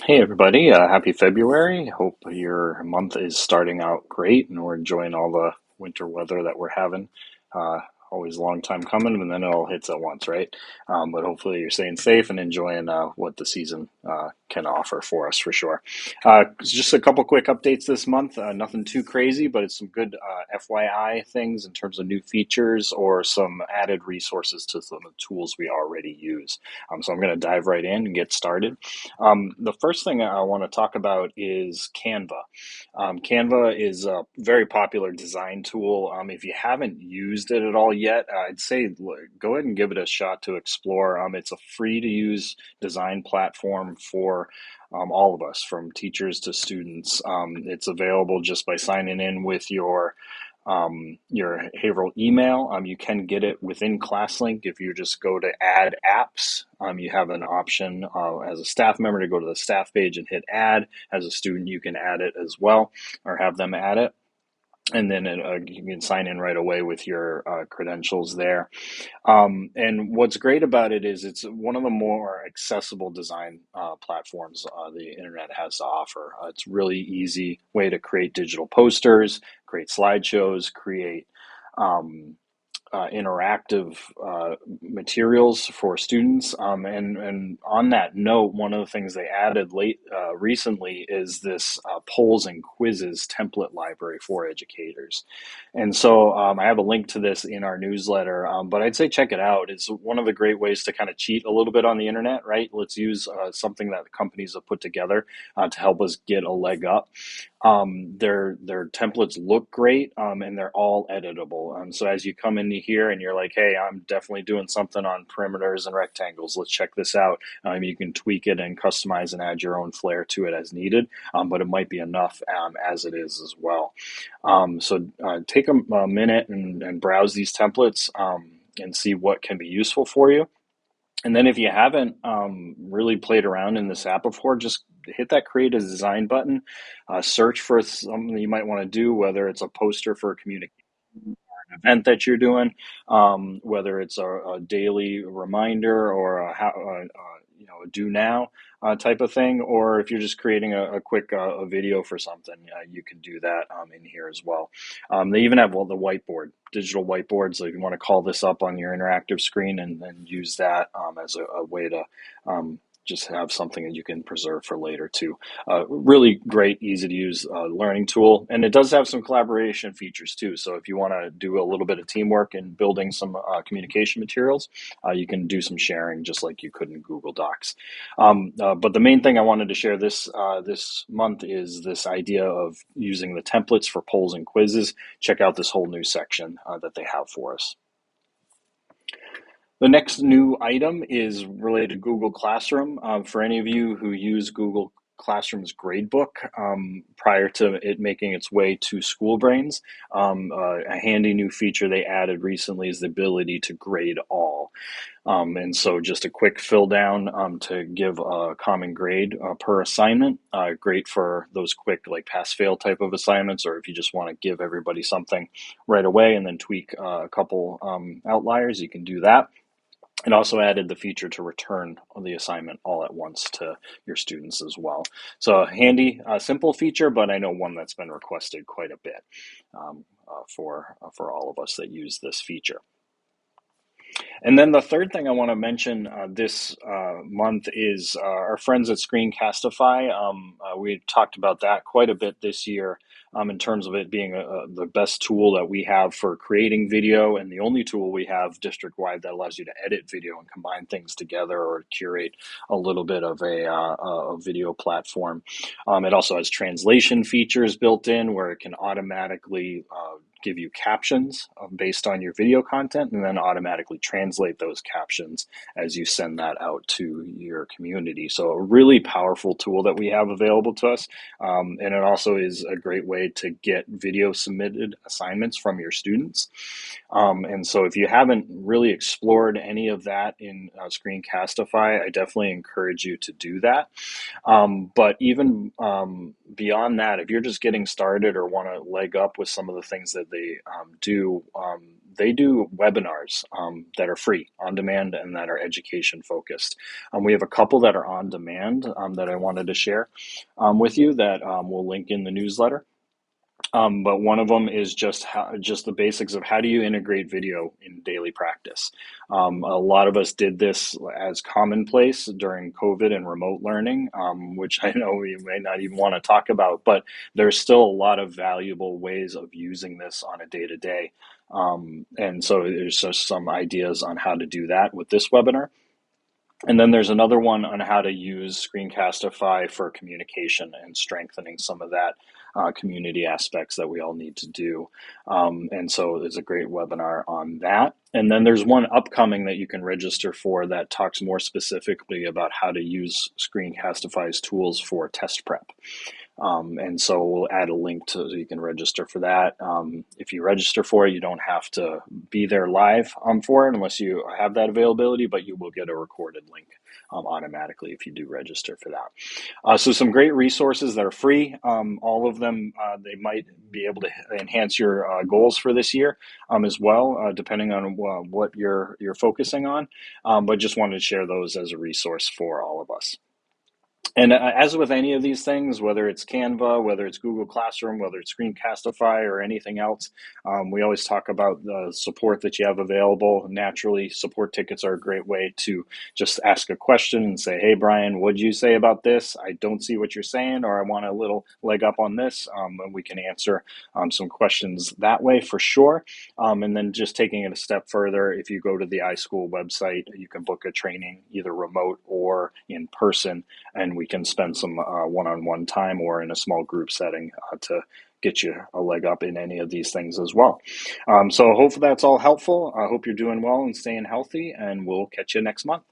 Hey everybody, happy February. Hope your month is starting out great and we're enjoying all the winter weather that we're having. Uh, Always a long time coming, and then it all hits at once, right? But hopefully you're staying safe and enjoying what the season can offer for us for sure. Just a couple quick updates this month. Nothing too crazy, but it's some good FYI things in terms of new features or some added resources to some of the tools we already use. So I'm going to dive right in and get started. The first thing I want to talk about is Canva. Canva is a very popular design tool. If you haven't used it at all yet, I'd say go ahead and give it a shot to explore. It's a free to use design platform for all of us, from teachers to students. It's available just by signing in with your Haverhill email. You can get it within ClassLink if you just go to Add Apps. You have an option as a staff member to go to the staff page and hit Add. As a student, you can add it as well, or have them add it. And then you can sign in right away with your credentials there. And what's great about it is it's one of the more accessible design platforms the internet has to offer. It's really easy way to create digital posters, create slideshows, create um, interactive materials for students. And on that note, one of the things they added late recently is this polls and quizzes template library for educators. And so I have a link to this in our newsletter, but I'd say check it out. It's one of the great ways to kind of cheat a little bit on the internet, right? Let's use something that companies have put together to help us get a leg up. Their templates look great, and they're all editable. So as you come into here and you're like, hey, I'm definitely doing something on perimeters and rectangles. Let's check this out. You can tweak it and customize and add your own flair to it as needed, but it might be enough as it is as well. So take a minute and browse these templates and see what can be useful for you. And then if you haven't really played around in this app before, just hit that create a design button, search for something that you might want to do, whether it's a poster for a communication event that you're doing, whether it's a daily reminder or a do now type of thing, or if you're just creating a quick a video for something, you can do that in here as well. They even have the whiteboard, digital whiteboard, so if you want to call this up on your interactive screen and then use that as a way to just have something that you can preserve for later too. Really great, easy to use learning tool. And it does have some collaboration features too. So if you want to do a little bit of teamwork in building some communication materials, you can do some sharing just like you could in Google Docs. But the main thing I wanted to share this month is this idea of using the templates for polls and quizzes. Check out this whole new section that they have for us. The next new item is related to Google Classroom. For any of you who use Google Classroom's gradebook prior to it making its way to SchoolBrains, a handy new feature they added recently is the ability to grade all. And so just a quick fill down to give a common grade per assignment. Great for those quick like pass fail type of assignments, or if you just want to give everybody something right away and then tweak a couple outliers, you can do that. It also added the feature to return the assignment all at once to your students as well. So a handy, simple feature, but I know one that's been requested quite a bit for all of us that use this feature. And then the third thing I want to mention this month is our friends at Screencastify. We talked about that quite a bit this year in terms of it being the best tool that we have for creating video, and the only tool we have district-wide that allows you to edit video and combine things together or curate a little bit of a video platform. It also has translation features built in where it can automatically give you captions based on your video content and then automatically translate those captions as you send that out to your community. So a really powerful tool that we have available to us. And it also is a great way to get video submitted assignments from your students. And so if you haven't really explored any of that in Screencastify, I definitely encourage you to do that. But even beyond that, if you're just getting started or want to leg up with some of the things that they do, they do webinars that are free, on demand, and that are education focused. We have a couple that are on demand that I wanted to share with you that we'll link in the newsletter. But one of them is just the basics of how do you integrate video in daily practice. A lot of us did this as commonplace during COVID and remote learning, which I know we may not even want to talk about, but there's still a lot of valuable ways of using this on a day to day. And so there's just some ideas on how to do that with this webinar. And then there's another one on how to use Screencastify for communication and strengthening some of that community aspects that we all need to do. And so there's a great webinar on that. And then there's one upcoming that you can register for that talks more specifically about how to use Screencastify's tools for test prep. And so we'll add a link so you can register for that. If you register for it, you don't have to be there live for it unless you have that availability, but you will get a recorded link automatically if you do register for that. So some great resources that are free. All of them, they might be able to enhance your goals for this year as well, depending on what you're focusing on. But just wanted to share those as a resource for all of us. And as with any of these things, whether it's Canva, whether it's Google Classroom, whether it's Screencastify or anything else, we always talk about the support that you have available. Naturally, support tickets are a great way to just ask a question and say, hey, Brian, what'd you say about this? I don't see what you're saying, or I want a little leg up on this. And we can answer some questions that way for sure. And then just taking it a step further, if you go to the iSchool website, you can book a training either remote or in person, and we can spend some one-on-one time or in a small group setting to get you a leg up in any of these things as well. So hopefully that's all helpful. I hope you're doing well and staying healthy, and we'll catch you next month.